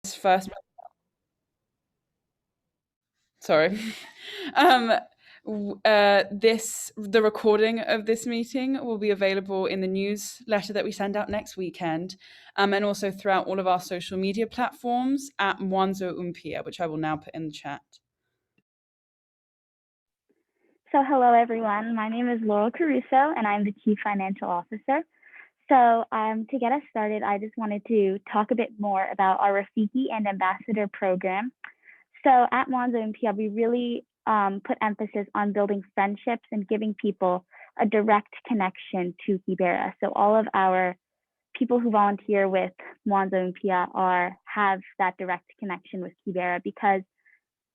first. Sorry. The recording of this meeting will be available in the newsletter that we send out next weekend, and also throughout all of our social media platforms at Muanzo Mpya, which I will now put in the chat. So hello, everyone. My name is Laurel Caruso, and I'm the Chief Financial Officer. So to get us started, I just wanted to talk a bit more about our Rafiki and Ambassador program. So at Muanzo Mpya, we really put emphasis on building friendships and giving people a direct connection to Kibera. So all of our people who volunteer with Muanzo Mpya have that direct connection with Kibera because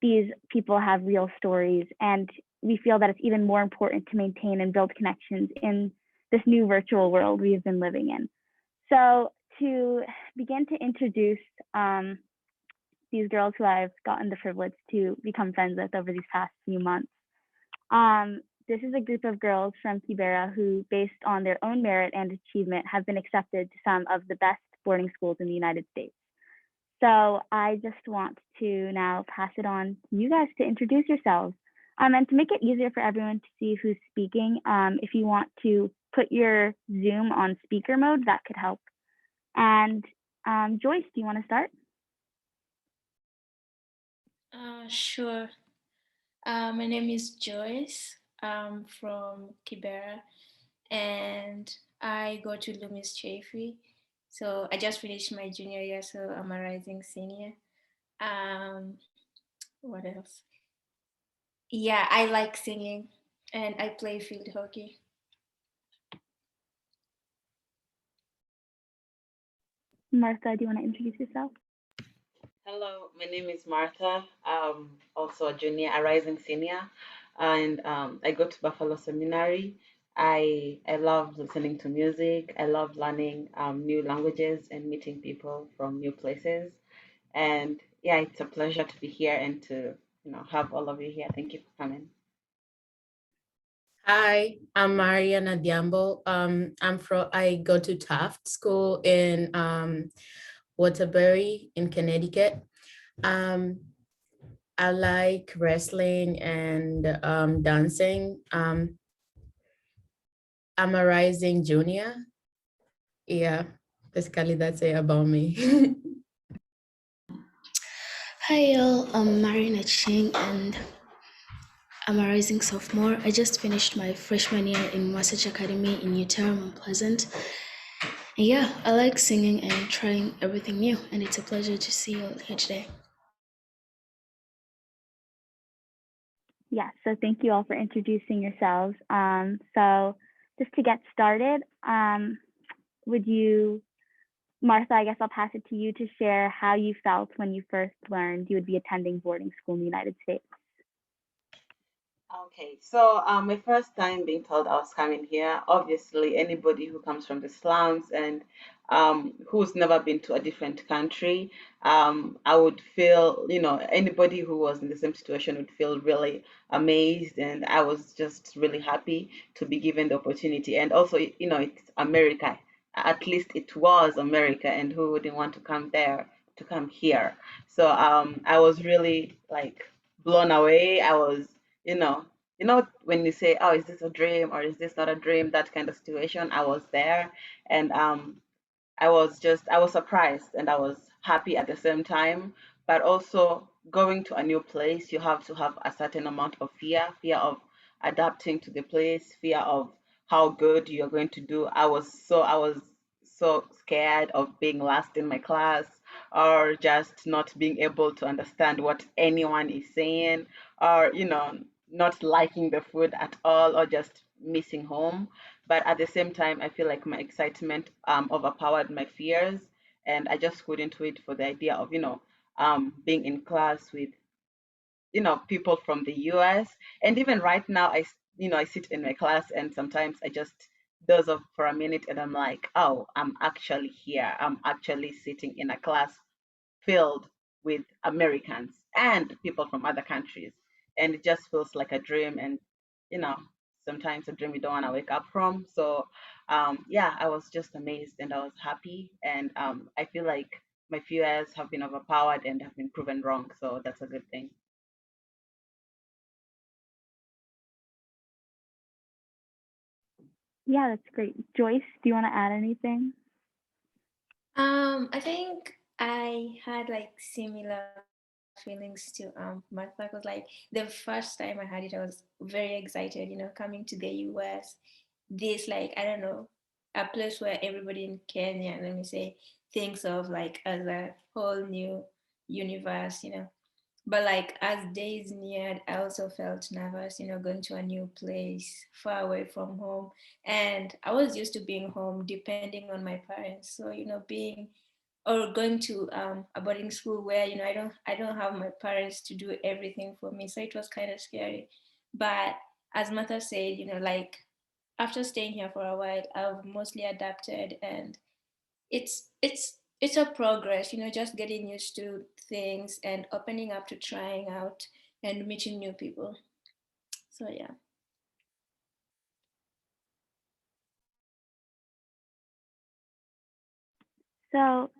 these people have real stories, and we feel that it's even more important to maintain and build connections in this new virtual world we've been living in. So to begin to introduce these girls who I've gotten the privilege to become friends with over these past few months. This is a group of girls from Kibera who, based on their own merit and achievement, have been accepted to some of the best boarding schools in the United States. So I just want to now pass it on to you guys to introduce yourselves. And to make it easier for everyone to see who's speaking, if you want to put your Zoom on speaker mode, that could help. And Joyce, do you want to start? Sure. My name is Joyce. I'm from Kibera, and I go to Loomis Chaffee. So I just finished my junior year, so I'm a rising senior. What else? Yeah, I like singing, and I play field hockey. Martha, do you want to introduce yourself? Hello, my name is Martha. Also a junior, a rising senior, and I go to Buffalo Seminary. I love listening to music. I love learning new languages and meeting people from new places. And yeah, it's a pleasure to be here and to have all of you here. Thank you for coming. Hi, I'm Mariana Diambo. I go to Taft School in Waterbury in Connecticut. I like wrestling and dancing. I'm a rising junior. Yeah, basically that's it about me. Hi y'all, I'm Marina Ching and I'm a rising sophomore. I just finished my freshman year in Wasatch Academy in Utah, Mount Pleasant. And yeah, I like singing and trying everything new, and it's a pleasure to see you all here today. Yeah, so thank you all for introducing yourselves. So just to get started, would you, Martha, I guess I'll pass it to you to share how you felt when you first learned you would be attending boarding school in the United States. Okay, so my first time being told I was coming here, obviously anybody who comes from the slums and who's never been to a different country, I would feel, anybody who was in the same situation would feel really amazed, and I was just really happy to be given the opportunity. And also, it's America. At least it was America, and who wouldn't want to come there, to come here? So I was really like blown away. I was you know when you say, oh, is this a dream or is this not a dream, that kind of situation, I was there. And I was surprised and I was happy at the same time. But also, going to a new place, you have to have a certain amount of fear of adapting to the place, fear of how good you're going to do. I was so scared of being last in my class, or just not being able to understand what anyone is saying, or not liking the food at all, or just missing home. But at the same time, I feel like my excitement overpowered my fears, and I just couldn't wait for the idea of being in class with people from the US. And even right now, I sit in my class, and sometimes I just doze off for a minute, and I'm like, oh, I'm actually here. I'm actually sitting in a class filled with Americans and people from other countries. And it just feels like a dream, and you know, sometimes a dream you don't want to wake up from. So yeah, I was just amazed and I was happy. And I feel like my fears have been overpowered and have been proven wrong. So that's a good thing. Yeah, that's great. Joyce, do you want to add anything? I think I had like similar feelings to Martha, because like the first time I had it, I was very excited, coming to the US. This, like, I don't know, a place where everybody in Kenya, let me say, thinks of like as a whole new universe. But like as days neared, I also felt nervous, going to a new place far away from home. And I was used to being home depending on my parents. So, being or going to a boarding school where, I don't have my parents to do everything for me. So it was kind of scary. But as Martha said, like after staying here for a while, I've mostly adapted, and it's a progress, just getting used to things and opening up to trying out and meeting new people. So yeah. So,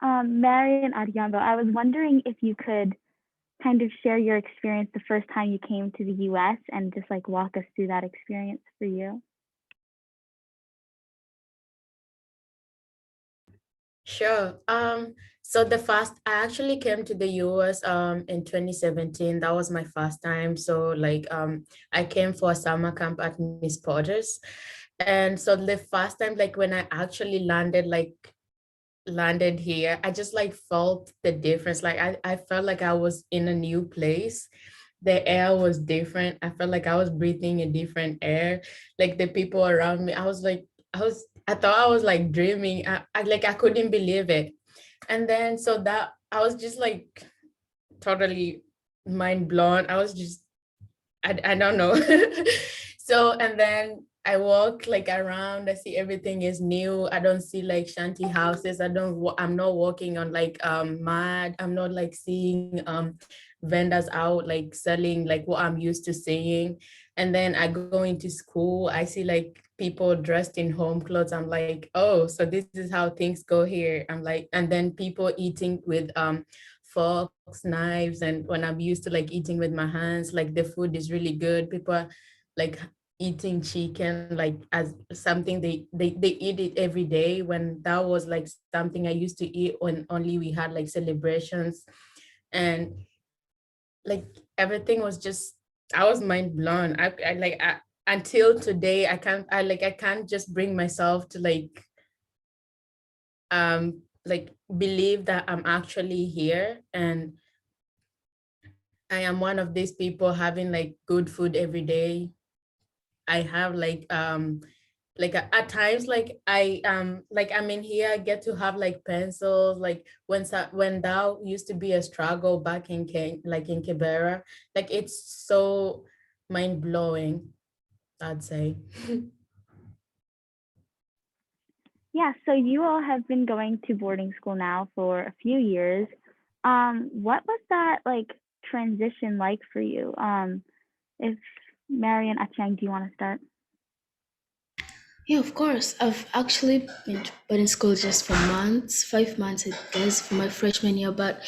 Mary and Adiambo, I was wondering if you could kind of share your experience the first time you came to the US and just like walk us through that experience for you. Sure. So I actually came to the US in 2017. That was my first time. So I came for a summer camp at Miss Potter's. And so the first time, like when I actually landed here, I just like felt the difference. Like I felt like I was in a new place. The air was different. I felt like I was breathing a different air. Like the people around me, I thought I was like dreaming. I couldn't believe it. And then so that I was just like totally mind blown. I don't know. So, and then I walk like around, I see everything is new. I don't see like shanty houses. I'm not walking on like mud. I'm not like seeing vendors out like selling like what I'm used to seeing. And then I go into school, I see like people dressed in home clothes. I'm like, oh, so this is how things go here. I'm like, and then people eating with forks, knives, and when I'm used to like eating with my hands, like the food is really good. People are like eating chicken like as something they eat it every day, when that was like something I used to eat when only we had like celebrations. And like everything was just, I was mind blown. Until today I can't just bring myself to like believe that I'm actually here, and I am one of these people having like good food every day. I have at times like I'm in here, I get to have like pencils, like when that used to be a struggle back in in Kibera. Like it's so mind-blowing, I'd say. Yeah, so you all have been going to boarding school now for a few years. What was that like transition like for you? If Mary and Achang, do you want to start? Yeah, of course. I've actually been to boarding school just for months, 5 months, I guess, for my freshman year. But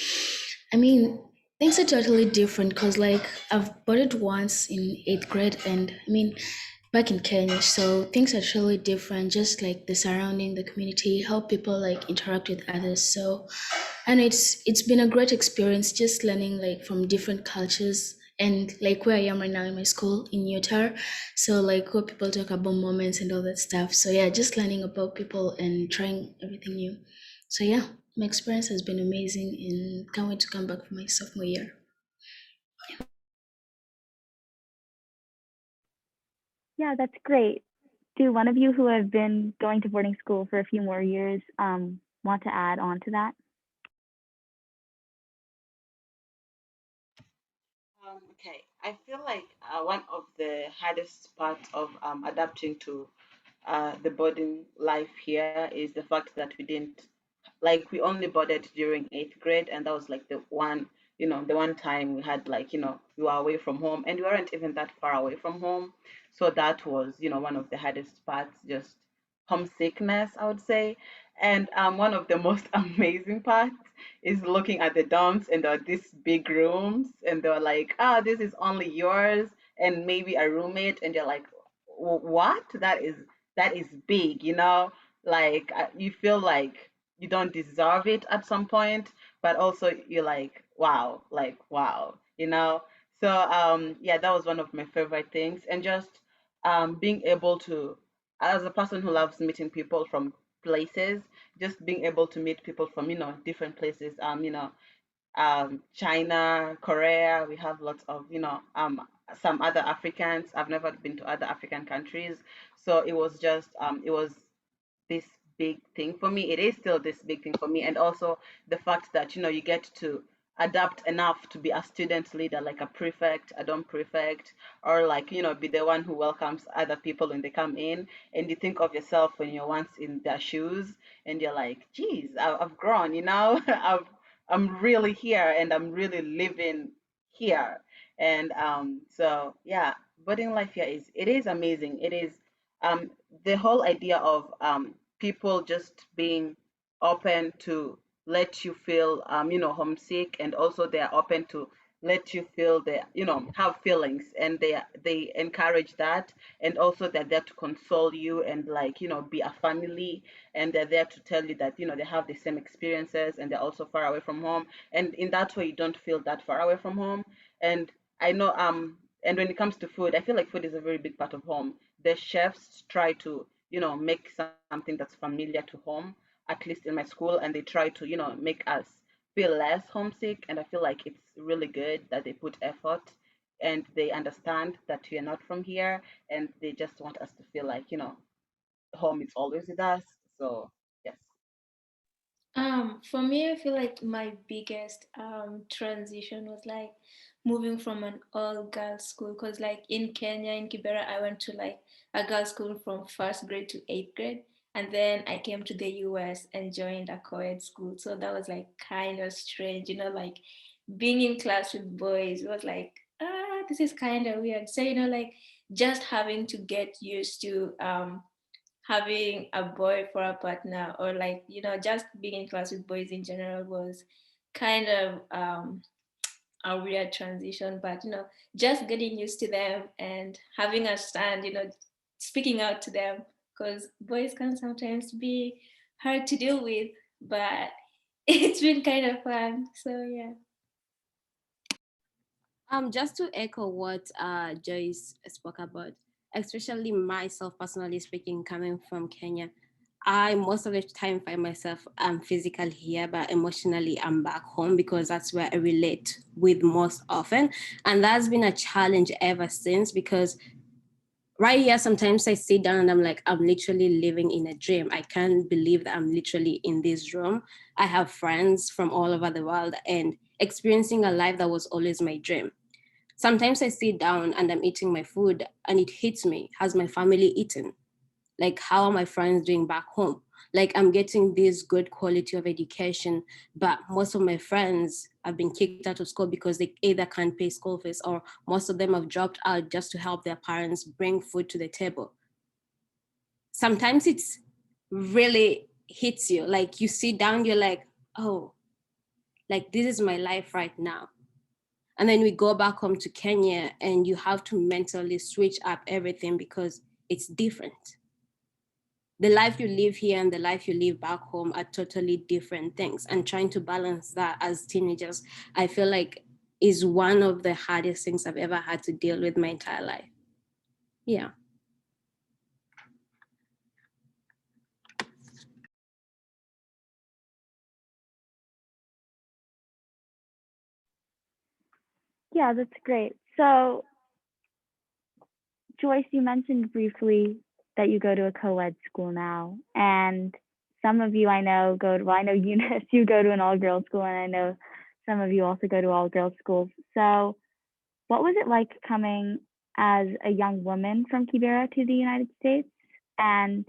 I mean, things are totally different because, like, I've boarded once in eighth grade, and I mean, back in Kenya. So things are totally different, just like the surrounding, the community, how people like interact with others. So, and it's been a great experience just learning like from different cultures, and like where I am right now in my school in Utah. So like what people talk about moments and all that stuff. So yeah, just learning about people and trying everything new. So yeah, my experience has been amazing and can't wait to come back for my sophomore year. Yeah, that's great. Do one of you who have been going to boarding school for a few more years want to add on to that? Okay, I feel like one of the hardest parts of adapting to the boarding life here is the fact that we only boarded during eighth grade, and that was like the one time we had we were away from home, and we weren't even that far away from home. So that was one of the hardest parts, just homesickness, I would say. And one of the most amazing parts is looking at the dorms, and there are these big rooms, and they're like, ah, this is only yours and maybe a roommate, and you're like, what? That is big, Like you feel like you don't deserve it at some point, but also you're like wow, So yeah, that was one of my favorite things, and just being able to, as a person who loves meeting people from places, just being able to meet people from different places, China, Korea. We have lots of some other Africans. I've never been to other African countries, so it was just it was this big thing for me. It is still this big thing for me. And also the fact that, you get to adapt enough to be a student leader, like a prefect, a dorm prefect, or like, be the one who welcomes other people when they come in. And you think of yourself when you're once in their shoes, and you're like, geez, I've grown, I'm really here, and I'm really living here. And so yeah, boarding life here it is amazing. It is um the whole idea of people just being open to let you feel homesick, and also they are open to let you feel have feelings, and they encourage that, and also they're there to console you, and like be a family, and they're there to tell you that they have the same experiences, and they're also far away from home, and in that way you don't feel that far away from home. And I know and when it comes to food, I feel like food is a very big part of home. The chefs try to make something that's familiar to home, at least in my school, and they try to make us feel less homesick. And I feel like it's really good that they put effort, and they understand that we are not from here, and they just want us to feel like home is always with us. So yes. For me, I feel like my biggest transition was like moving from an all girls school, because like in Kenya, in Kibera, I went to like a girls school from first grade to eighth grade, and then I came to the US and joined a co-ed school. So that was like kind of strange, like being in class with boys was like, this is kind of weird. So like just having to get used to having a boy for a partner, or like just being in class with boys in general was kind of a weird transition, but just getting used to them and having a stand, speaking out to them, because boys can sometimes be hard to deal with, but it's been kind of fun, so yeah. Just to echo what Joyce spoke about, especially myself personally speaking, coming from Kenya, I most of the time find myself physically here, but emotionally I'm back home, because that's where I relate with most often. And that's been a challenge ever since, because right here, sometimes I sit down and I'm like, I'm literally living in a dream. I can't believe that I'm literally in this room. I have friends from all over the world and experiencing a life that was always my dream. Sometimes I sit down and I'm eating my food and it hits me. Has my family eaten? Like, how are my friends doing back home? Like, I'm getting this good quality of education, but most of my friends have been kicked out of school because they either can't pay school fees, or most of them have dropped out just to help their parents bring food to the table. Sometimes it's really hits you. Like, you sit down, you're like, oh, like this is my life right now. And then we go back home to Kenya and you have to mentally switch up everything because it's different. The life you live here and the life you live back home are totally different things. And trying to balance that as teenagers, I feel like is one of the hardest things I've ever had to deal with my entire life. Yeah. Yeah, that's great. So, Joyce, you mentioned briefly that you go to a co-ed school now, and some of you I know well, I know Eunice, you go to an all-girls school, and I know some of you also go to all-girls schools. So, what was it like coming as a young woman from Kibera to the United States? And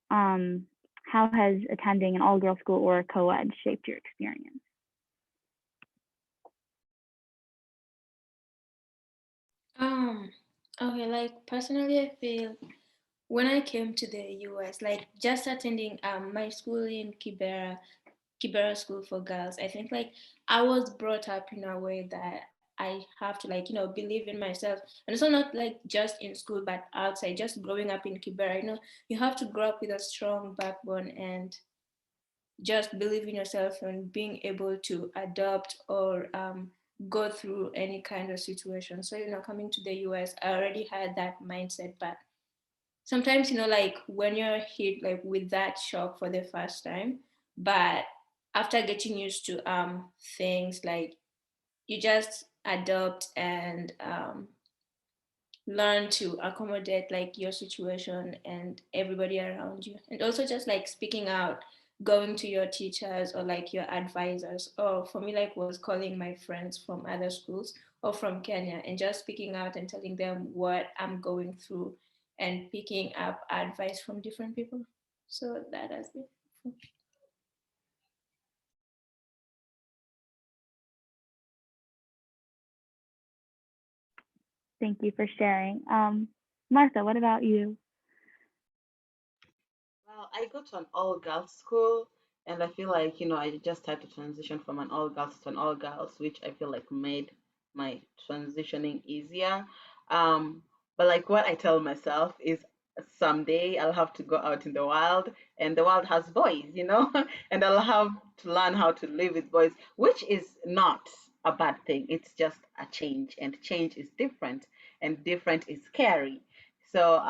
how has attending an all-girls school or a co-ed shaped your experience? Okay, like personally, I feel when I came to the US, like just attending my school in Kibera School for Girls, I think like I was brought up in a way that I have to like, believe in myself. And it's not like just in school, but outside, just growing up in Kibera, you have to grow up with a strong backbone and just believe in yourself and being able to adapt or go through any kind of situation. So, coming to the US, I already had that mindset, but sometimes, like when you're hit like with that shock for the first time, but after getting used to things, like you just adopt and learn to accommodate like your situation and everybody around you, and also just like speaking out, going to your teachers or like your advisors, or for me like was calling my friends from other schools or from Kenya and just speaking out and telling them what I'm going through and picking up advice from different people. So that has been. Thank you for sharing. Martha, what about you? Well, I go to an all-girls school, and I feel like, I just had to transition from an all-girls to an all-girls, which I feel like made my transitioning easier. Um, but like what I tell myself is someday I'll have to go out in the world, and the world has boys, and I'll have to learn how to live with boys, which is not a bad thing. It's just a change, and change is different, and different is scary. So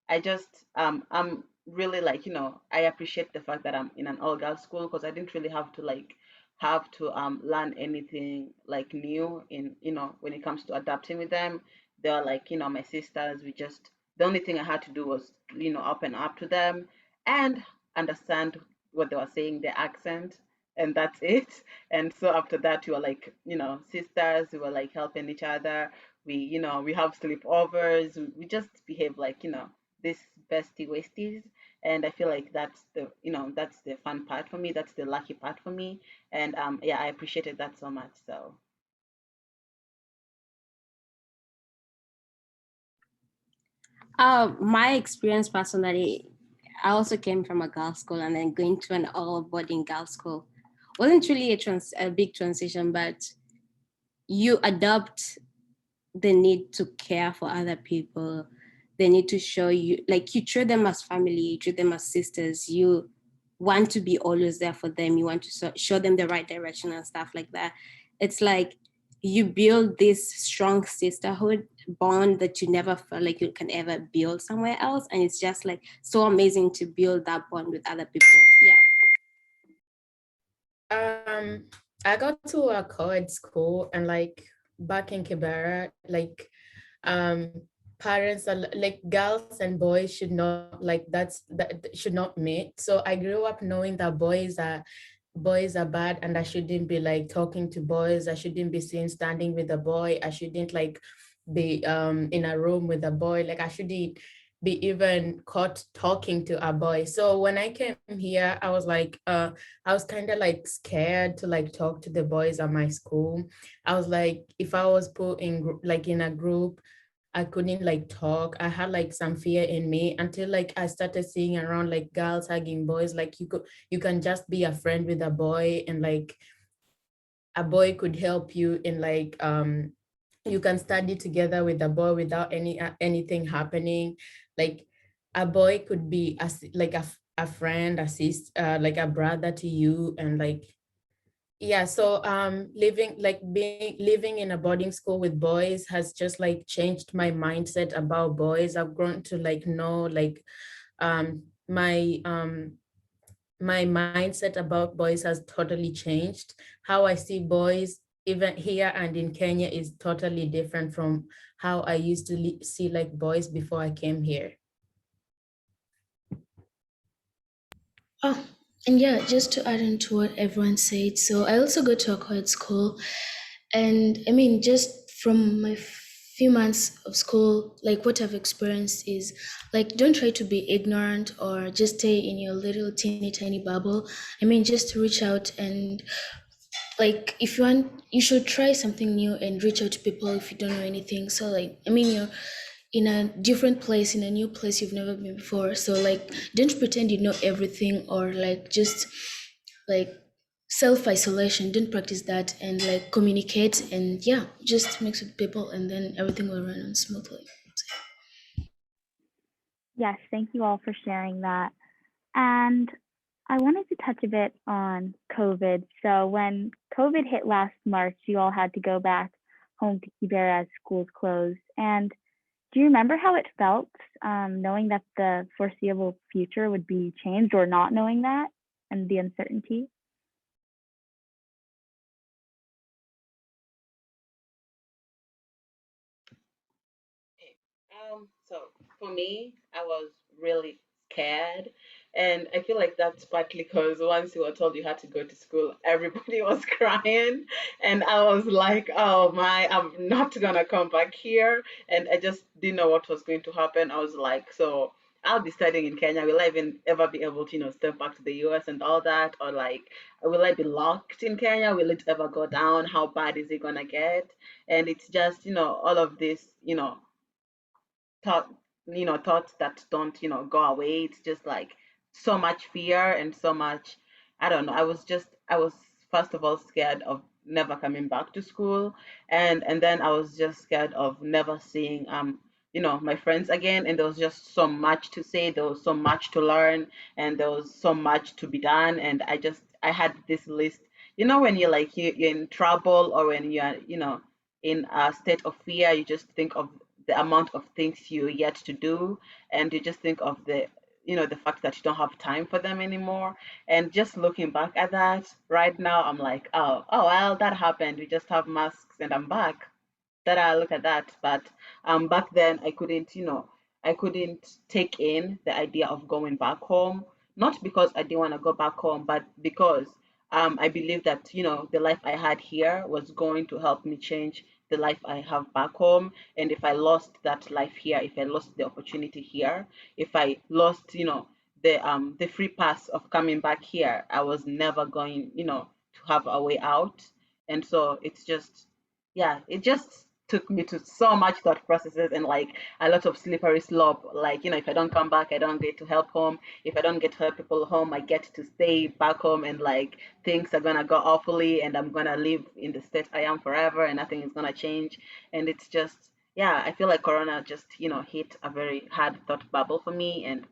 I just I'm really like, I appreciate the fact that I'm in an all girls school, because I didn't really have to learn anything like new in, when it comes to adapting with them. They're like, my sisters. The only thing I had to do was, open up to them and understand what they were saying, their accent, and that's it. And so after that, we were like, sisters. We were like helping each other. We have sleepovers. We just behave like, this bestie wasties. And I feel like that's the fun part for me. That's the lucky part for me. And yeah, I appreciated that so much. So My experience personally, I also came from a girls' school and then going to an all boarding girls' school wasn't really a big transition, but you adopt the need to care for other people. They need to show you, like you treat them as family, you treat them as sisters. You want to be always there for them. You want to show them the right direction and stuff like that. It's like you build this strong sisterhood bond that you never felt like you can ever build somewhere else. And it's just like so amazing to build that bond with other people. Yeah. I got to a co-ed school, and like back in Kibera, like um parents are like girls and boys should not like that should not meet. So I grew up knowing that boys are bad, and I shouldn't be like talking to boys. I shouldn't be seen standing with a boy. I shouldn't like be in a room with a boy. Like I shouldn't be even caught talking to a boy. So when I came here, I was like I was kind of like scared to like talk to the boys at my school. I was like, if I was put in like in a group, I couldn't like talk. I had like some fear in me until like I started seeing around like girls hugging boys. Like you can just be a friend with a boy, and like a boy could help you in like you can study together with a boy without anything happening. Like a boy could be like a friend, a sister, like a brother to you. And like yeah, so living in a boarding school with boys has just like changed my mindset about boys. I've grown to like know like um my um my mindset about boys has totally changed. How I see boys even here and in Kenya is totally different from how I used to see like boys before I came here. Oh, and yeah, just to add on to what everyone said, so I also go to a co-ed school, and I mean, just from my few months of school, like what I've experienced is like, don't try to be ignorant or just stay in your little teeny tiny bubble. I mean, just reach out and like if you want, you should try something new and reach out to people if you don't know anything. So like, I mean, in a different place, in a new place you've never been before. So like, don't pretend you know everything, or like just like self-isolation. Don't practice that, and like communicate, and yeah, just mix with people, and then everything will run on smoothly. Yes, thank you all for sharing that. And I wanted to touch a bit on COVID. So when COVID hit last March, you all had to go back home to Kibera as schools closed. And do you remember how it felt, knowing that the foreseeable future would be changed, or not knowing that, and the uncertainty? So for me, I was really scared. And I feel like that's partly because once you were told you had to go to school, everybody was crying. And I was like, oh my, I'm not gonna come back here. And I just didn't know what was going to happen. I was like, so I'll be studying in Kenya. Will I even ever be able to, step back to the US and all that? Or like, will I be locked in Kenya? Will it ever go down? How bad is it gonna get? And it's just, all of this, thought thoughts that don't go away. It's just like so much fear and so much, I don't know. I was first of all scared of never coming back to school, and then I was just scared of never seeing my friends again. And there was just so much to say, there was so much to learn, and there was so much to be done. And I had this list. When you're like you're in trouble, or when you're in a state of fear, you just think of the amount of things you yet to do, and you just think of the fact that you don't have time for them anymore. And just looking back at that right now, I'm like, oh well, that happened. We just have masks and I'm back. That I look at that. But back then I couldn't take in the idea of going back home, not because I didn't want to go back home, but because I believe that the life I had here was going to help me change the life I have back home. And if I lost that life here, if I lost the opportunity here, if I lost the free pass of coming back here, I was never going to have a way out. And so it's just, yeah, it just took me to so much thought processes and like a lot of slippery slope. Like, if I don't come back, I don't get to help home. If I don't get to help people home, I get to stay back home, and like things are gonna go awfully, and I'm gonna live in the state I am forever, and nothing is gonna change. And it's just, yeah, I feel like Corona just, hit a very hard thought bubble for me, and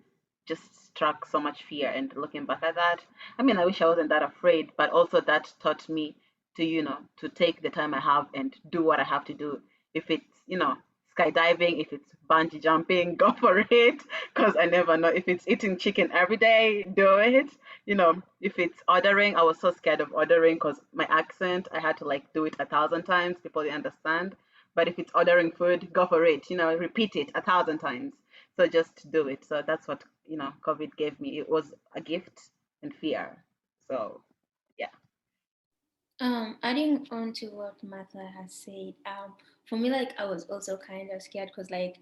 just struck so much fear. And looking back at that, I mean, I wish I wasn't that afraid, but also that taught me to to take the time I have and do what I have to do. If it's skydiving, if it's bungee jumping, go for it, because I never know. If it's eating chicken every day, do it. If it's ordering, I was so scared of ordering because my accent, I had to like do it 1,000 times before they understand. But if it's ordering food, go for it. Repeat it 1,000 times. So just do it. So that's what COVID gave me. It was a gift and fear. So yeah. Adding on to what Martha has said, for me, like I was also kind of scared because like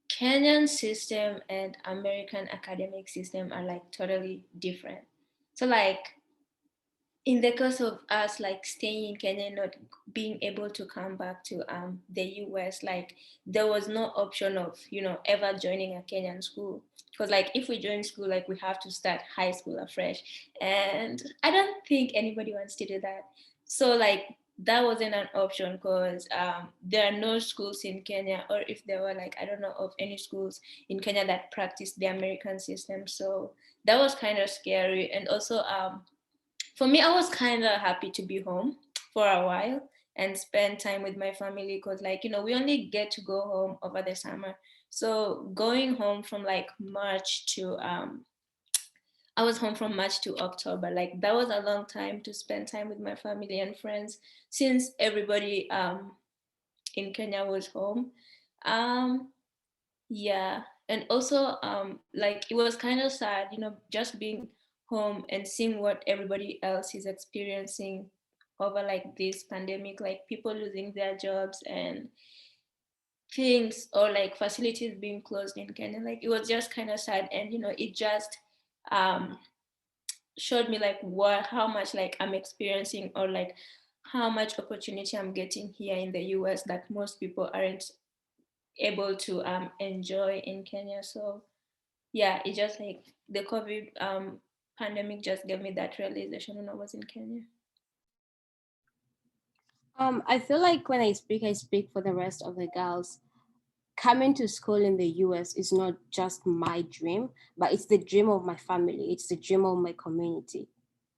Kenyan system and American academic system are like totally different. So like in the case of us like staying in Kenya, not being able to come back to the US, like there was no option of ever joining a Kenyan school, because like if we join school, like we have to start high school afresh, and I don't think anybody wants to do that. So like that wasn't an option because there are no schools in Kenya, or if there were, like I don't know of any schools in Kenya that practice the American system. So that was kind of scary. And also for me, I was kind of happy to be home for a while and spend time with my family because, like, we only get to go home over the summer. So going home from like March to, I was home from March to October. Like that was a long time to spend time with my family and friends since everybody in Kenya was home. Um, yeah, and also like it was kind of sad, just being home and seeing what everybody else is experiencing over like this pandemic, like people losing their jobs and things, or like facilities being closed in Kenya. Like it was just kind of sad, and it just um showed me like how much like I'm experiencing, or like how much opportunity I'm getting here in the US that most people aren't able to enjoy in Kenya. So yeah, it just like the COVID pandemic just gave me that realization when I was in Kenya. I feel like when I speak for the rest of the girls. Coming to school in the US is not just my dream, but it's the dream of my family. It's the dream of my community.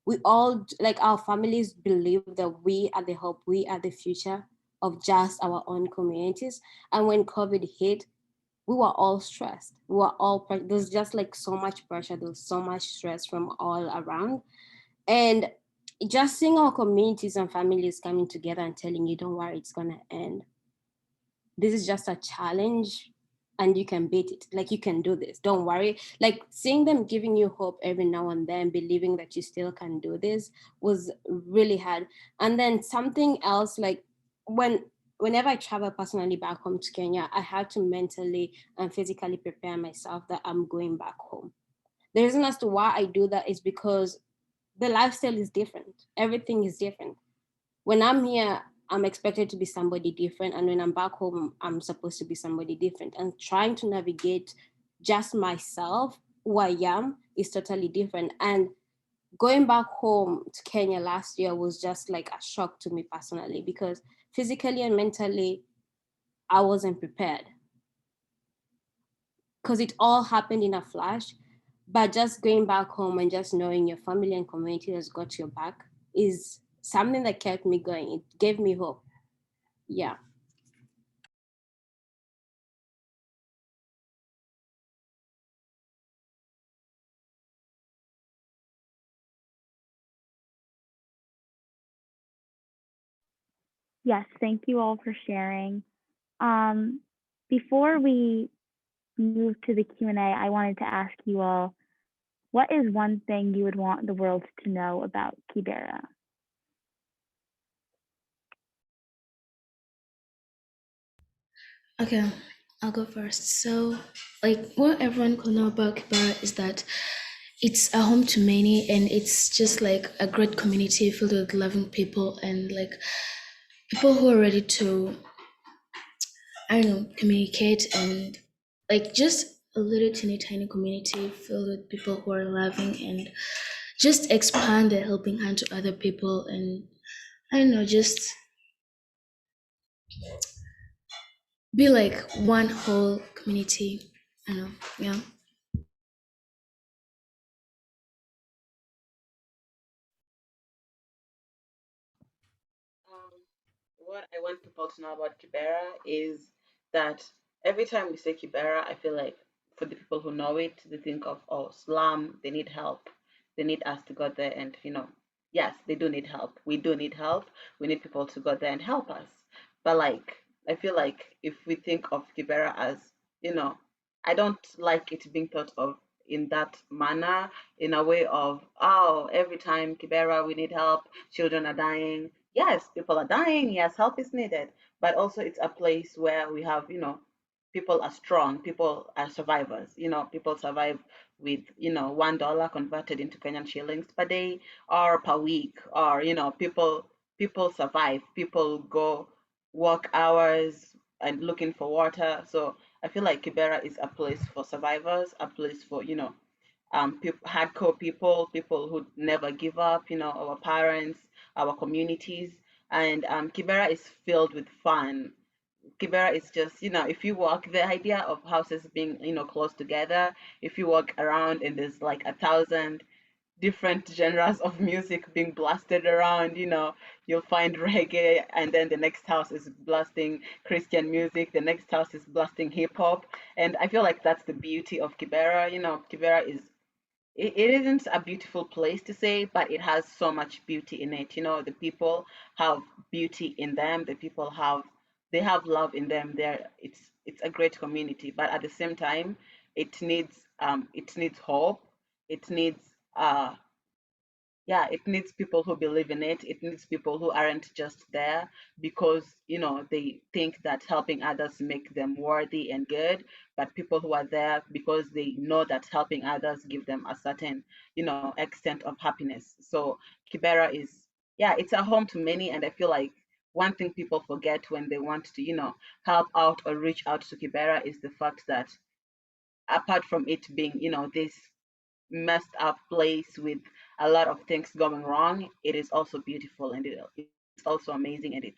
We all, like our families, believe that we are the hope, we are the future of just our own communities. And when COVID hit, we were all stressed. We were all, there was just like so much pressure, there was so much stress from all around. And just seeing our communities and families coming together and telling you, don't worry, it's gonna end. This is just a challenge and you can beat it. Like, you can do this, don't worry. Like, seeing them giving you hope every now and then, believing that you still can do this, was really hard. And then something else, like whenever I travel personally back home to Kenya, I had to mentally and physically prepare myself that I'm going back home. The reason as to why I do that is because the lifestyle is different, everything is different. When I'm here, I'm expected to be somebody different. And when I'm back home, I'm supposed to be somebody different. And trying to navigate just myself, who I am, is totally different. And going back home to Kenya last year was just like a shock to me personally, because physically and mentally, I wasn't prepared. Because it all happened in a flash. But just going back home and just knowing your family and community has got your back is something that kept me going. It gave me hope. Yeah. Yes, thank you all for sharing. Before we move to the Q&A, I wanted to ask you all, what is one thing you would want the world to know about Kibera? Okay, I'll go first. So, like, what everyone can know about Kibera is that it's a home to many, and it's just like a great community filled with loving people and like people who are ready to, I don't know, communicate, and like just a little teeny tiny community filled with people who are loving and just expand a helping hand to other people, and I don't know, just be like one whole community. I don't know, yeah. Um, what I want people to know about Kibera is that every time we say Kibera, I feel like for the people who know it, they think of, oh, slum, they need help. They need us to go there and, yes, they do need help. We do need help. We need people to go there and help us. But like, I feel like if we think of Kibera as, you know, I don't like it being thought of in that manner, in a way of, oh, every time Kibera, we need help, children are dying. Yes, people are dying. Yes, help is needed. But also, it's a place where we have, people are strong, people are survivors. People survive with, $1 converted into Kenyan shillings per day or per week, or, people survive. People go work hours and looking for water. So I feel like Kibera is a place for survivors, a place for, hardcore people who never give up, our parents, our communities. And Kibera is filled with fun. Kibera is just, if you walk, the idea of houses being, close together, if you walk around and there's like 1,000 different genres of music being blasted around, you'll find reggae, and then the next house is blasting Christian music, the next house is blasting hip hop. And I feel like that's the beauty of Kibera. Kibera is it isn't a beautiful place to say, but it has so much beauty in it. The people have beauty in them. The people have love in them. It's a great community, but at the same time, it needs hope. It needs yeah, it needs people who believe in it. It needs people who aren't just there because, they think that helping others make them worthy and good, but people who are there because they know that helping others give them a certain, extent of happiness. So Kibera is, yeah, it's a home to many, and I feel like one thing people forget when they want to, help out or reach out to Kibera is the fact that apart from it being, this messed up place with a lot of things going wrong, it is also beautiful, and it's also amazing, and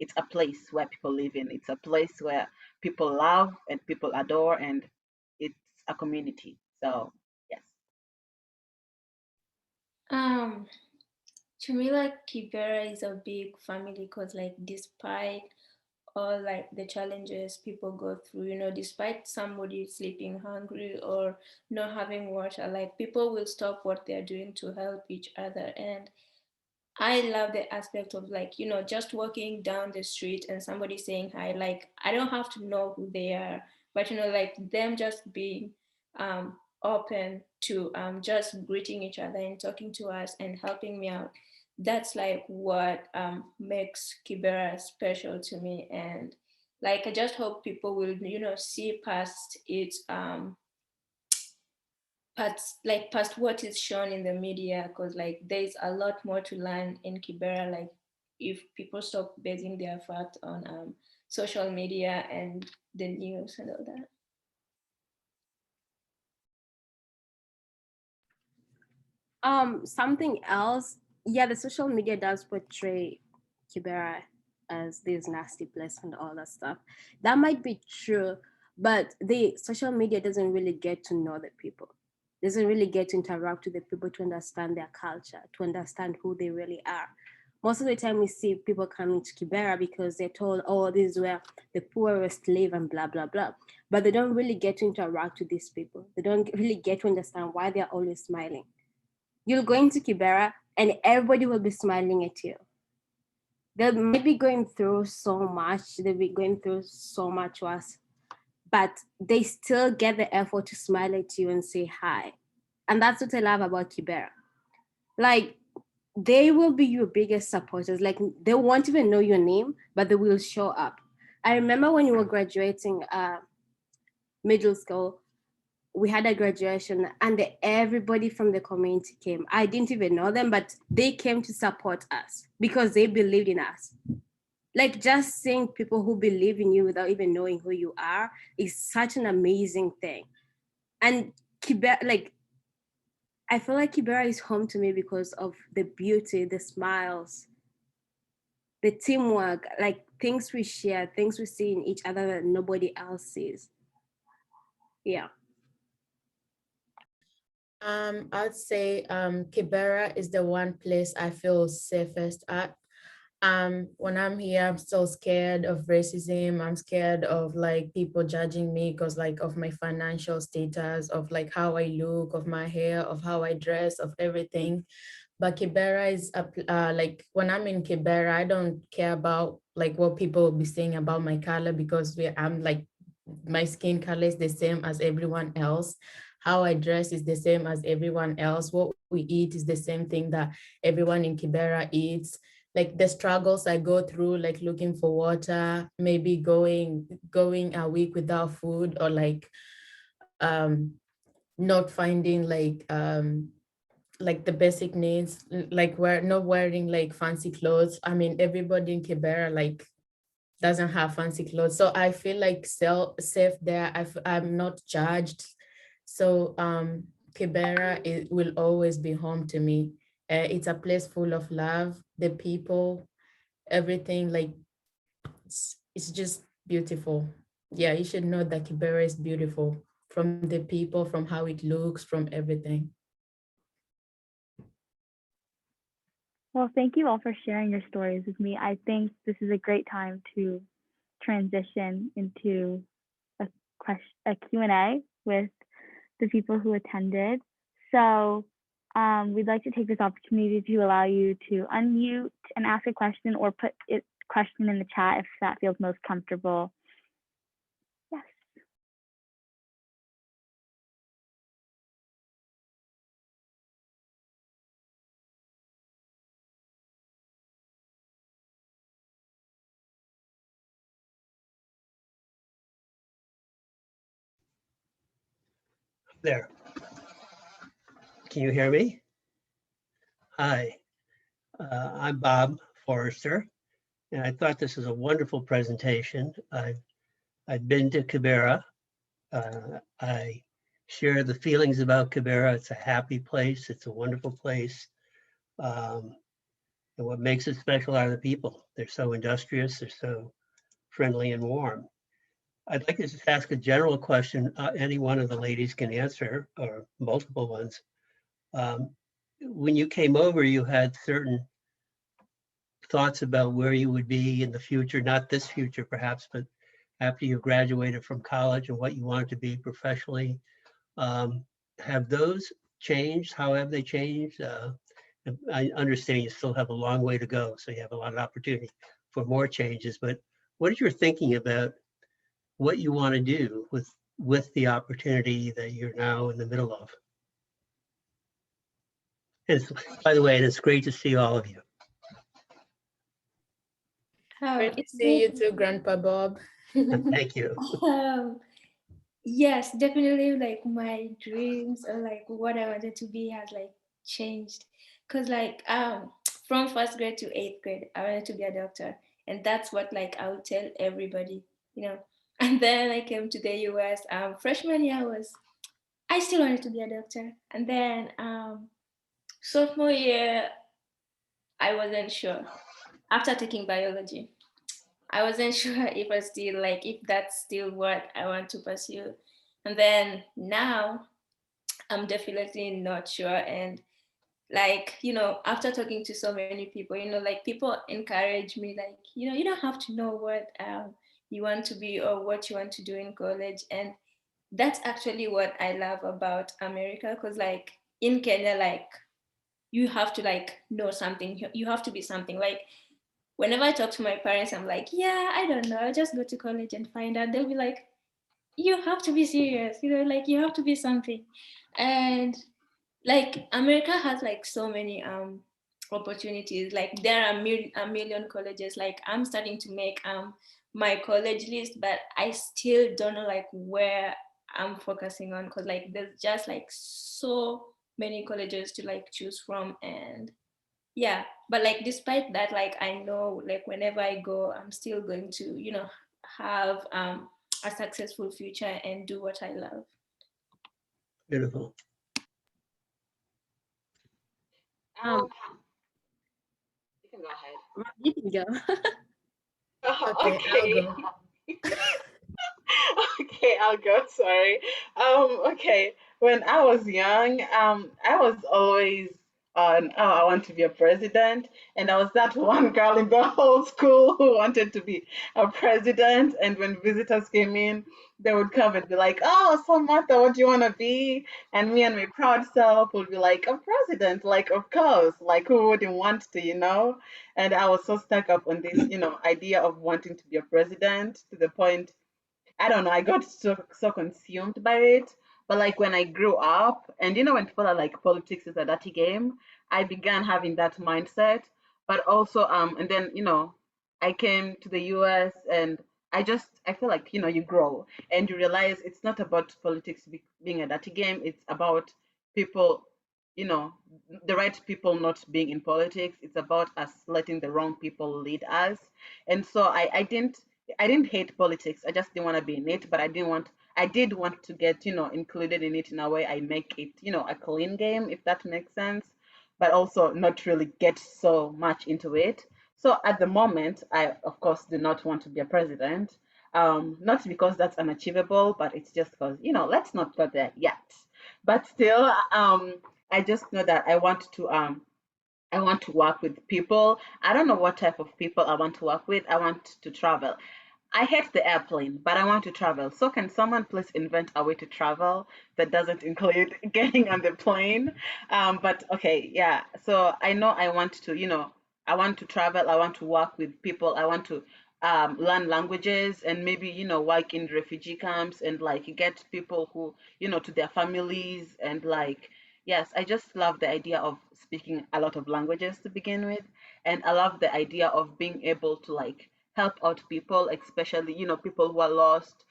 it's a place where people live in. It's a place where people love and people adore, and it's a community. So yes. Um, to me, like Kibera is a big family because, like, despite all like the challenges people go through, despite somebody sleeping hungry or not having water, like people will stop what they're doing to help each other. And I love the aspect of, like, just walking down the street and somebody saying hi. Like, I don't have to know who they are, but, like them just being open to just greeting each other and talking to us and helping me out. That's like what makes Kibera special to me. And like, I just hope people will, see past it, past what is shown in the media, because like there's a lot more to learn in Kibera. Like, if people stop basing their fact on social media and the news and all that. Something else, yeah, the social media does portray Kibera as this nasty place and all that stuff. That might be true, but the social media doesn't really get to know the people, doesn't really get to interact with the people to understand their culture, to understand who they really are. Most of the time we see people coming to Kibera because they're told, oh, this is where the poorest live and blah, blah, blah. But they don't really get to interact with these people. They don't really get to understand why they're always smiling. You'll go into Kibera and everybody will be smiling at you. They might be going through so much, they'll be going through so much worse, but they still get the effort to smile at you and say hi. And that's what I love about Kibera. Like, they will be your biggest supporters. Like, they won't even know your name, but they will show up. I remember when you were graduating middle school, we had a graduation and everybody from the community came. I didn't even know them, but they came to support us because they believed in us. Like, just seeing people who believe in you without even knowing who you are is such an amazing thing. And Kibera, like, I feel like Kibera is home to me because of the beauty, the smiles, the teamwork, like things we share, things we see in each other that nobody else sees. Yeah. I'd say Kibera is the one place I feel safest at. When I'm here, I'm still scared of racism. I'm scared of like people judging me because like of my financial status, of like how I look, of my hair, of how I dress, of everything. But Kibera is like when I'm in Kibera, I don't care about like what people will be saying about my color because I'm like my skin color is the same as everyone else. How I dress is the same as everyone else. What we eat is the same thing that everyone in Kibera eats. Like the struggles I go through, like looking for water, maybe going a week without food, or like not finding like the basic needs, like we're not wearing like fancy clothes. I mean, everybody in Kibera like doesn't have fancy clothes, so I feel like safe there. I'm not judged. So Kibera will always be home to me. It's a place full of love, the people, everything. Like it's just beautiful. Yeah, you should know that Kibera is beautiful, from the people, from how it looks, from everything. Well, thank you all for sharing your stories with me. I think this is a great time to transition into a Q&A with the people who attended. So we'd like to take this opportunity to allow you to unmute and ask a question, or put a question in the chat if that feels most comfortable. Yes. There. Can you hear me? Hi, I'm Bob Forrester, And I thought this was a wonderful presentation. I've been to Kibera. I share the feelings about Kibera. It's a happy place. It's a wonderful place. And what makes it special are the people. They're so industrious. They're so friendly and warm. I'd like to just ask a general question. Any one of the ladies can answer, or multiple ones. When you came over, you had certain thoughts about where you would be in the future, not this future perhaps, but after you graduated from college and what you wanted to be professionally. Have those changed? How have they changed? I understand you still have a long way to go, so you have a lot of opportunity for more changes, but what is your thinking about what you want to do with the opportunity that you're now in the middle of? And by the way, it's great to see all of you. Great to It's see you good. too, Grandpa Bob. Thank you. Yes, definitely. Like my dreams or like what I wanted to be has like changed. Cause like from first grade to eighth grade, I wanted to be a doctor, and that's what like I would tell everybody, you know. And then I came to the US. Freshman year I still wanted to be a doctor, and then sophomore year I wasn't sure. After taking biology, I wasn't sure if that's still what I want to pursue. And then now I'm definitely not sure. And like, after talking to so many people, like people encourage me, like, you don't have to know what you want to be or what you want to do in college. And that's actually what I love about America. Cause like in Kenya, like you have to like know something. You have to be something. Like whenever I talk to my parents, I'm like, yeah, I don't know. I'll just go to college and find out. They'll be like, you have to be serious, like you have to be something. And like America has like so many opportunities. Like there are a million colleges. Like I'm starting to make my college list, but I still don't know like where I'm focusing on, because like there's just like so many colleges to like choose from. And yeah, but like despite that, like I know like whenever I go, I'm still going to have a successful future and do what I love. Beautiful. You can go ahead. You can go. Okay, I'll Okay. go. Okay, I'll go. Sorry. Okay. When I was young, I was always on, oh, I want to be a president, and I was that one girl in the whole school who wanted to be a president. And when visitors came in, they would come and be like, "Oh, Samantha, what do you want to be?" And me and my proud self would be like, "A president, like of course, like who wouldn't want to?" And I was so stuck up on this, idea of wanting to be a president to the point I don't know, I got so consumed by it. But like when I grew up, and when people are like politics is a dirty game, I began having that mindset. But also, and then I came to the US, and I feel like you grow and you realize it's not about politics being a dirty game. It's about people, you know, the right people not being in politics. It's about us letting the wrong people lead us. And so I didn't hate politics. I just didn't want to be in it, but I did want to get, included in it in a way I make it, a clean game, if that makes sense, but also not really get so much into it. So at the moment, I of course do not want to be a president. Not because that's unachievable, but it's just because, let's not go there yet. But still, I just know that I want to work with people. I don't know what type of people I want to work with. I want to travel. I hate the airplane, but I want to travel. So can someone please invent a way to travel that doesn't include getting on the plane? But okay, yeah. So I know I want to, I want to travel. I want to work with people. I want to learn languages and maybe, work in refugee camps and like get people who, to their families and like, yes, I just love the idea of speaking a lot of languages to begin with. And I love the idea of being able to like help out people, especially people who are lost.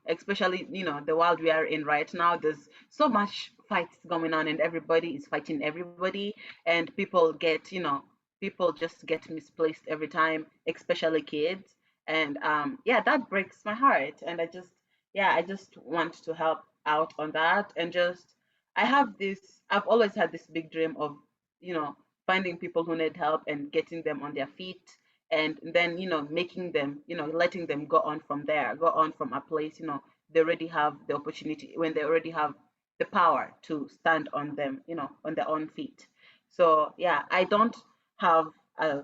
Especially the world we are in right now. There's so much fights going on, and everybody is fighting everybody, and people just get misplaced every time, especially kids. And yeah, that breaks my heart. And I just want to help out on that. And just, I've always had this big dream of, finding people who need help and getting them on their feet. And then, making them, letting them go on from there, go on from a place, they already have the opportunity, when they already have the power to stand on them, on their own feet. So yeah, I don't have a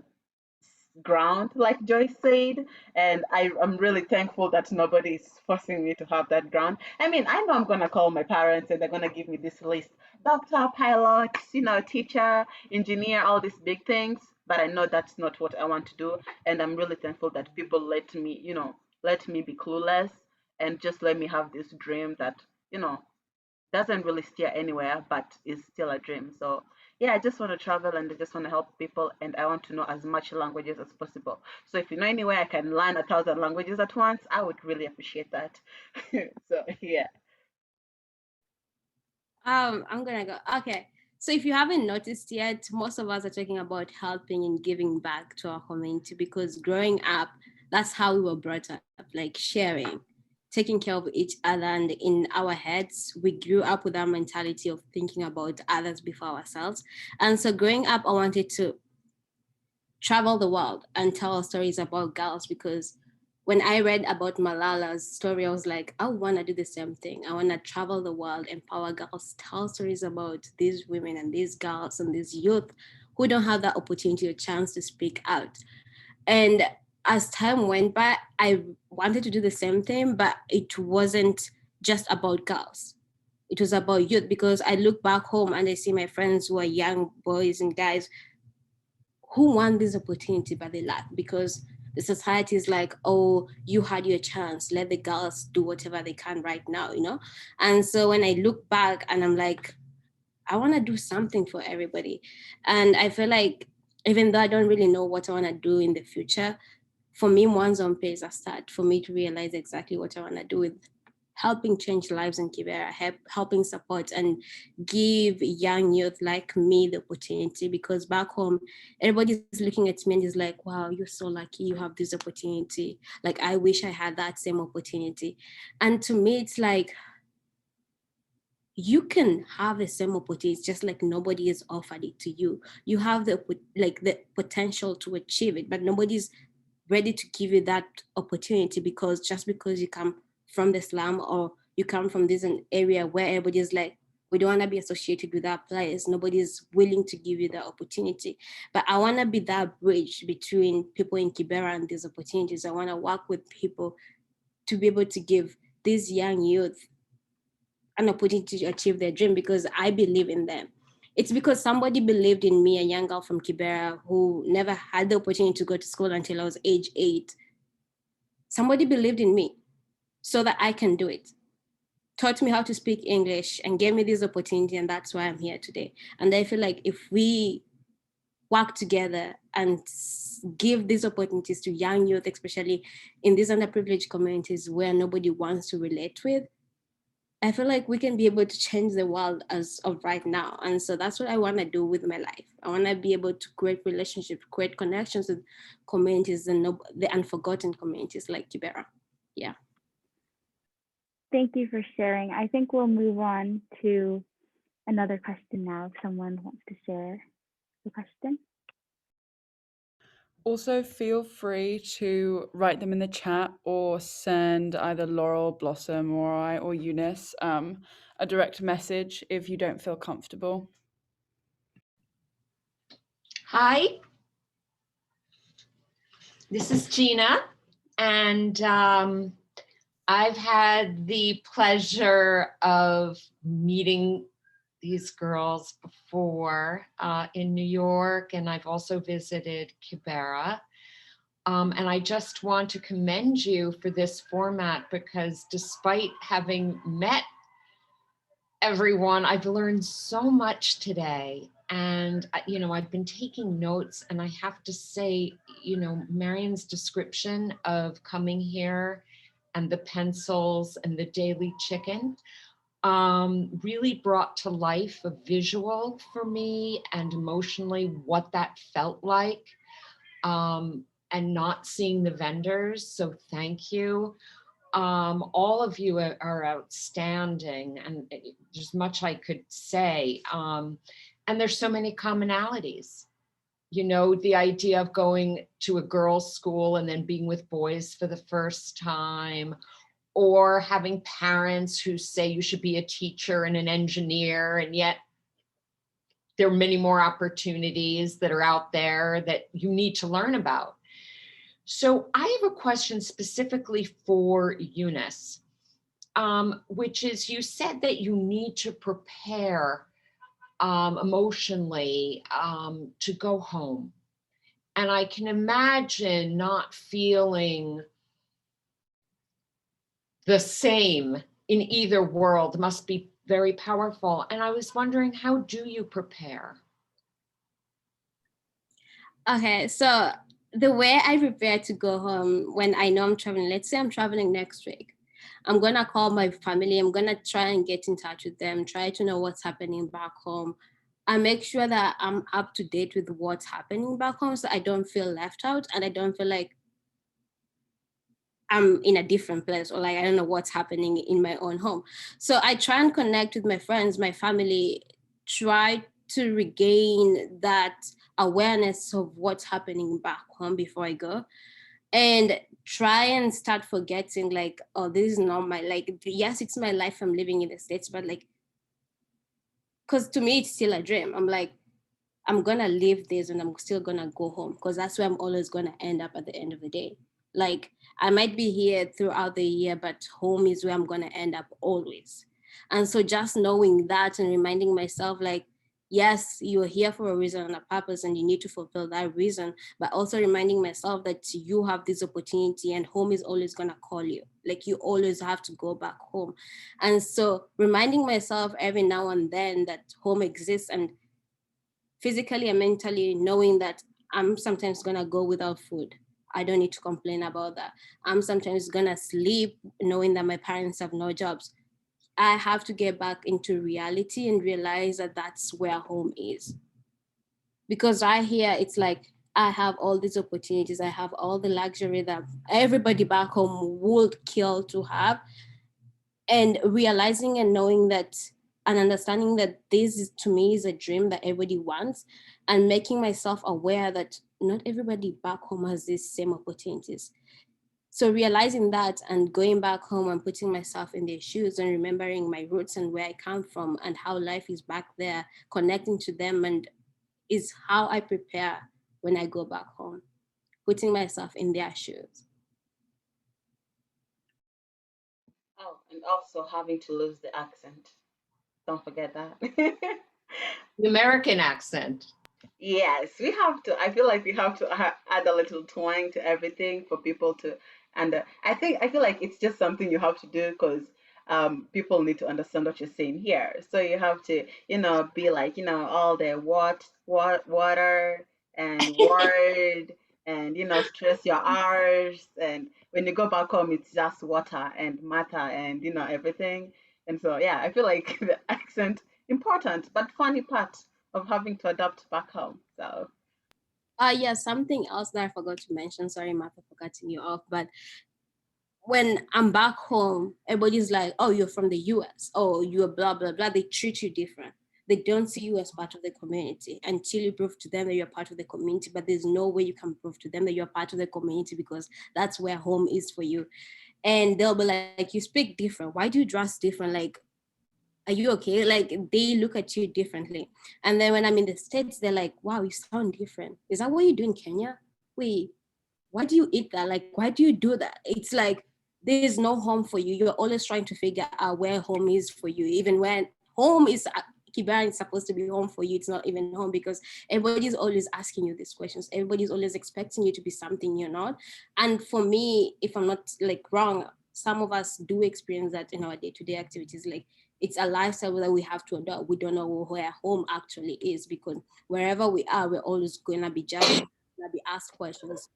ground, like Joyce said, and I'm really thankful that nobody is forcing me to have that ground. I mean, I know I'm gonna call my parents and they're gonna give me this list: doctor, pilot, teacher, engineer, all these big things. But I know that's not what I want to do, and I'm really thankful that people let me be clueless and just let me have this dream that you know doesn't really steer anywhere, but is still a dream. So yeah, I just want to travel and I just want to help people, and I want to know as much languages as possible. So if you know any way I can learn 1,000 languages at once, I would really appreciate that. So yeah. I'm gonna go. Okay. So if you haven't noticed yet, most of us are talking about helping and giving back to our community, because growing up, that's how we were brought up, like sharing, taking care of each other. And in our heads, we grew up with that mentality of thinking about others before ourselves. And so growing up, I wanted to travel the world and tell stories about girls, because when I read about Malala's story, I was like, I want to do the same thing. I want to travel the world, empower girls, tell stories about these women and these girls and these youth who don't have that opportunity or chance to speak out. And as time went by, I wanted to do the same thing, but it wasn't just about girls. It was about youth, because I look back home and I see my friends who are young boys and guys who want this opportunity but they lack, because the society is like, oh, you had your chance, let the girls do whatever they can right now. And so when I look back and I'm like, I want to do something for everybody. And I feel like, even though I don't really know what I want to do in the future, for me, Muanzo Mpya is a start for me to realize exactly what I want to do with helping change lives in Kibera, helping support and give young youth like me the opportunity. Because back home, everybody's looking at me and is like, wow, you're so lucky you have this opportunity. Like, I wish I had that same opportunity. And to me, it's like, you can have the same opportunity, just like nobody has offered it to you. You have the potential to achieve it, but nobody's ready to give you that opportunity, because just because you come from the slum or you come from this an area where everybody's like, we don't want to be associated with that place, nobody's willing to give you that opportunity. But I want to be that bridge between people in Kibera and these opportunities. I want to work with people to be able to give these young youth an opportunity to achieve their dream, because I believe in them. It's because somebody believed in me, a young girl from Kibera who never had the opportunity to go to school until I was age 8. Somebody believed in me so that I can do it, taught me how to speak English and gave me this opportunity, and that's why I'm here today. And I feel like if we work together and give these opportunities to young youth, especially in these underprivileged communities where nobody wants to relate with, I feel like we can be able to change the world as of right now. And so that's what I want to do with my life. I want to be able to create relationships, create connections with communities and the unforgotten communities like Kibera. Yeah. Thank you for sharing. I think we'll move on to another question now if someone wants to share the question. Also, feel free to write them in the chat or send either Laurel, Blossom, or I, or Eunice a direct message if you don't feel comfortable. Hi, this is Gina, and I've had the pleasure of meeting these girls before in New York, and I've also visited Kibera. And I just want to commend you for this format, because despite having met everyone, I've learned so much today. And, I've been taking notes, and I have to say, Marion's description of coming here and the pencils and the daily chicken, really brought to life a visual for me and emotionally what that felt like, and not seeing the vendors. So thank you. All of you are outstanding, and there's much I could say. And there's so many commonalities. You know, the idea of going to a girls' school and then being with boys for the first time, or having parents who say you should be a teacher and an engineer, and yet there are many more opportunities that are out there that you need to learn about. So I have a question specifically for Eunice, which is, you said that you need to prepare emotionally to go home. And I can imagine not feeling the same in either world must be very powerful. And I was wondering, how do you prepare? Okay, so the way I prepare to go home when I know I'm traveling, let's say I'm traveling next week, I'm gonna call my family, I'm gonna try and get in touch with them, try to know what's happening back home. I make sure that I'm up to date with what's happening back home so I don't feel left out and I don't feel like I'm in a different place, or like I don't know what's happening in my own home. So I try and connect with my friends, my family, try to regain that awareness of what's happening back home before I go, and try and start forgetting like, oh, this is not my, like, yes, it's my life I'm living in the States, but like, because to me it's still a dream. I'm like, I'm gonna live this and I'm still gonna go home because that's where I'm always gonna end up at the end of the day. Like, I might be here throughout the year, but home is where I'm gonna end up always. And so just knowing that and reminding myself like, yes, you're here for a reason and a purpose and you need to fulfill that reason, but also reminding myself that you have this opportunity and home is always gonna call you. Like, you always have to go back home. And so reminding myself every now and then that home exists, and physically and mentally knowing that I'm sometimes gonna go without food. I don't need to complain about that. I'm sometimes gonna sleep knowing that my parents have no jobs. I have to get back into reality and realize that that's where home is. Because right here, it's like, I have all these opportunities. I have all the luxury that everybody back home would kill to have. And realizing and knowing that and understanding that this is, to me, is a dream that everybody wants, and making myself aware that not everybody back home has these same opportunities. So realizing that and going back home and putting myself in their shoes and remembering my roots and where I come from and how life is back there, connecting to them, and is how I prepare when I go back home, putting myself in their shoes. Oh, and also having to lose the accent. Don't forget that. The American accent. Yes, we have to. I feel like we have to add a little twang to everything for people to, and I feel like it's just something you have to do because people need to understand what you're saying here. So you have to, be like, all the water and word and stress your R's, and when you go back home it's just water and matter and everything. And so yeah, I feel like the accent important, but funny part of having to adapt back home. So Yeah, something else that I forgot to mention. Sorry, Martha, for cutting you off. But when I'm back home, everybody's like, oh, you're from the US. Oh, you're blah, blah, blah. They treat you different. They don't see you as part of the community until you prove to them that you're part of the community. But there's no way you can prove to them that you're part of the community because that's where home is for you. And they'll be like, you speak different. Why do you dress different? Like, are you okay? Like, they look at you differently. And then when I'm in the States, they're like, wow, you sound different. Is that what you do in Kenya? Wait, why do you eat that? Like, why do you do that? It's like, there's no home for you. You're always trying to figure out where home is for you. Even when home is, Kibera is supposed to be home for you, it's not even home because everybody's always asking you these questions. Everybody's always expecting you to be something you're not. And for me, if I'm not like wrong, some of us do experience that in our day-to-day activities. Like, it's a lifestyle that we have to adopt. We don't know where home actually is because wherever we are, we're always going to be judged, going to be asked questions.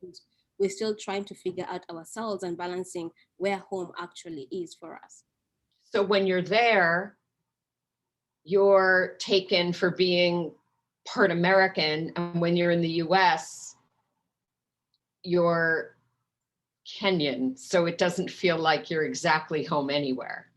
We're still trying to figure out ourselves and balancing where home actually is for us. So when you're there, you're taken for being part American, and when you're in the US, you're Kenyan, so it doesn't feel like you're exactly home anywhere.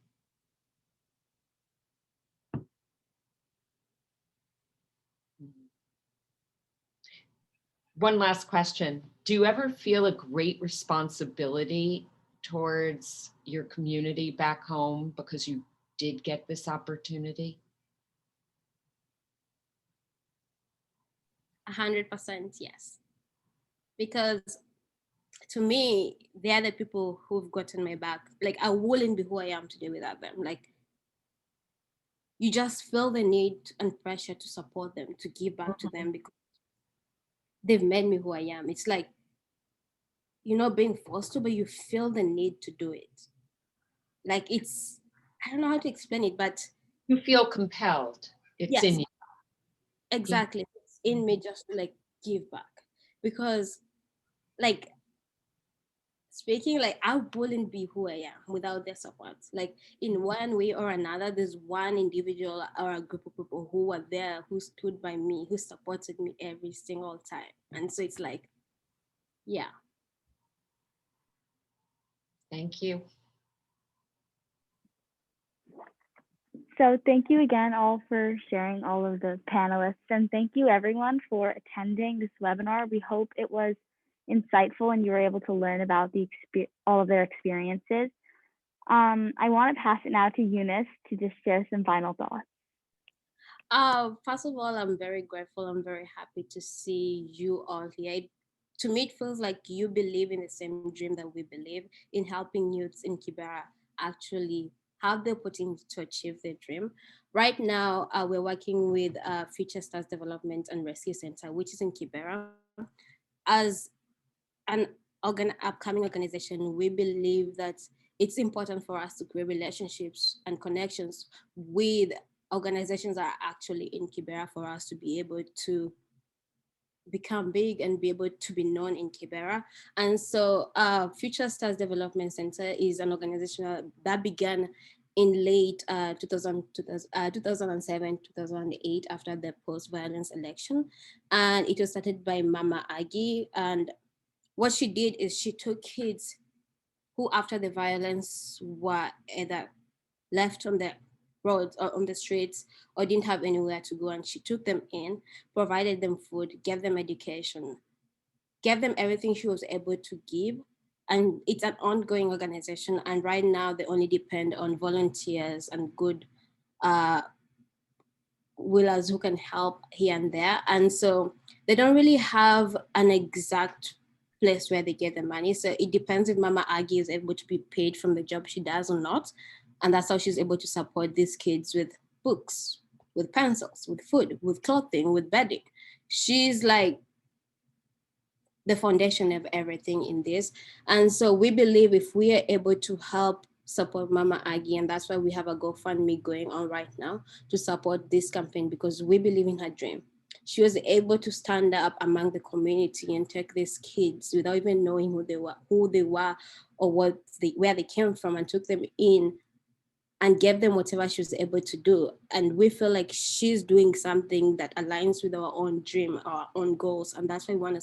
One last question. Do you ever feel a great responsibility towards your community back home because you did get this opportunity? 100% yes. Because to me, they're the people who've gotten my back. Like, I wouldn't be who I am today without them. Like, you just feel the need and pressure to support them, to give back to them, because they've made me who I am. It's like, you're not being forced to, but you feel the need to do it. Like, it's, I don't know how to explain it, but You feel compelled. It's yes, in you. exactly. It's in me just to like give back. Because like, speaking, like, I wouldn't be who I am without their support. Like, in one way or another, there's one individual or a group of people who were there, who stood by me, who supported me every single time. And so it's like, yeah. Thank you. So thank you again all for sharing, all of the panelists, and thank you everyone for attending this webinar. We hope it was insightful and you were able to learn about all of their experiences. I want to pass it now to Eunice to just share some final thoughts. First of all, I'm very grateful. I'm very happy to see you all here. To me, it feels like you believe in the same dream that we believe in, helping youths in Kibera actually have the opportunity to achieve their dream. Right now, we're working with Future Stars Development and Rescue Center, which is in Kibera. As an upcoming organization, we believe that it's important for us to create relationships and connections with organizations that are actually in Kibera for us to be able to become big and be able to be known in Kibera. And so Future Stars Development Center is an organization that began in late 2007, 2008, after the post-violence election. And it was started by Mama Agi. And what she did is she took kids who after the violence were either left on the roads or on the streets or didn't have anywhere to go, and she took them in, provided them food, gave them education, gave them everything she was able to give. And it's an ongoing organization, and right now they only depend on volunteers and good willers who can help here and there. And so they don't really have an exact place where they get the money. So it depends if Mama Agi is able to be paid from the job she does or not. And that's how she's able to support these kids with books, with pencils, with food, with clothing, with bedding. She's like the foundation of everything in this. And so we believe if we are able to help support Mama Agi, and that's why we have a GoFundMe going on right now to support this campaign, because we believe in her dream. She was able to stand up among the community and take these kids without even knowing who they were or where they came from, and took them in and gave them whatever she was able to do. And we feel like she's doing something that aligns with our own dream, our own goals. And that's why we want to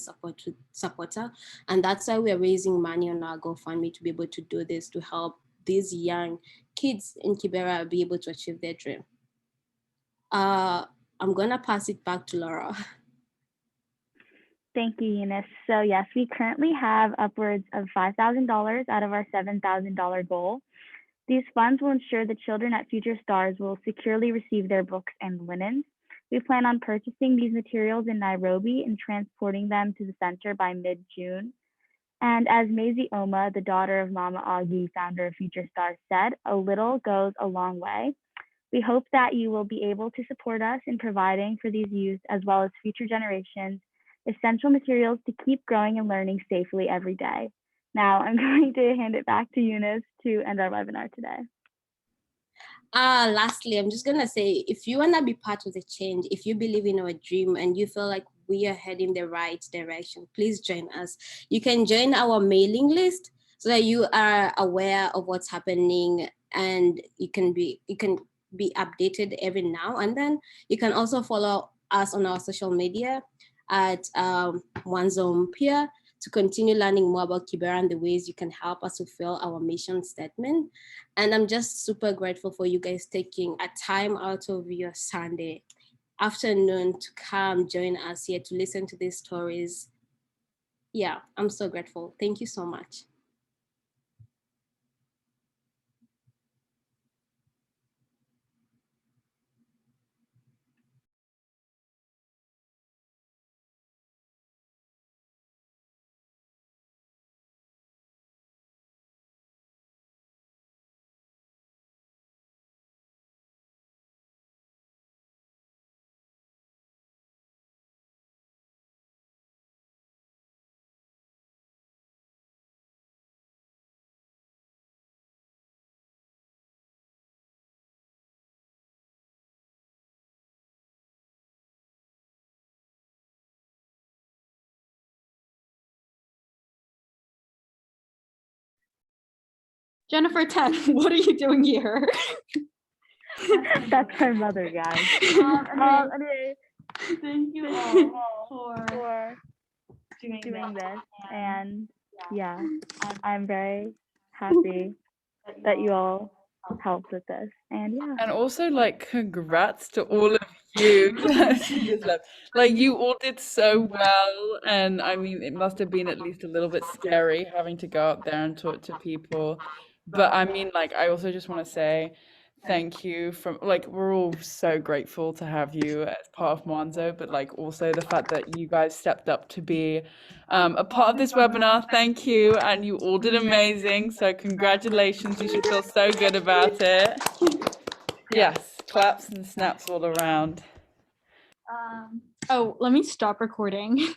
support her. And that's why we're raising money on our GoFundMe to be able to do this, to help these young kids in Kibera be able to achieve their dream. I'm gonna pass it back to Laura. Thank you, Eunice. So yes, we currently have upwards of $5,000 out of our $7,000 goal. These funds will ensure the children at Future Stars will securely receive their books and linens. We plan on purchasing these materials in Nairobi and transporting them to the center by mid-June. And as Maisie Oma, the daughter of Mama Agi, founder of Future Stars, said, a little goes a long way. We hope that you will be able to support us in providing for these youth, as well as future generations, essential materials to keep growing and learning safely every day. Now I'm going to hand it back to Eunice to end our webinar today. Lastly, I'm just gonna say, if you wanna be part of the change, if you believe in our dream and you feel like we are heading the right direction, please join us. You can join our mailing list so that you are aware of what's happening and you can be updated every now and then. You can also follow us on our social media at Muanzo Mpya to continue learning more about Kibera and the ways you can help us fulfill our mission statement. And I'm just super grateful for you guys taking a time out of your Sunday afternoon to come join us here to listen to these stories. Yeah, I'm so grateful. Thank you so much. Jennifer 10, what are you doing here? That's her mother, guys. Anyway, thank you all for doing this. And yeah, I'm very happy that you all helped with this. And yeah. And also, like, congrats to all of you. She just left. Like, you all did so well. And I mean, it must have been at least a little bit scary having to go out there and talk to people. But I mean, like, I also just want to say thank you from, like, we're all so grateful to have you as part of Muanzo, but like also the fact that you guys stepped up to be a part of this webinar. Thank you. And you all did amazing. So congratulations. You should feel so good about it. Yes, claps and snaps all around. Oh, let me stop recording.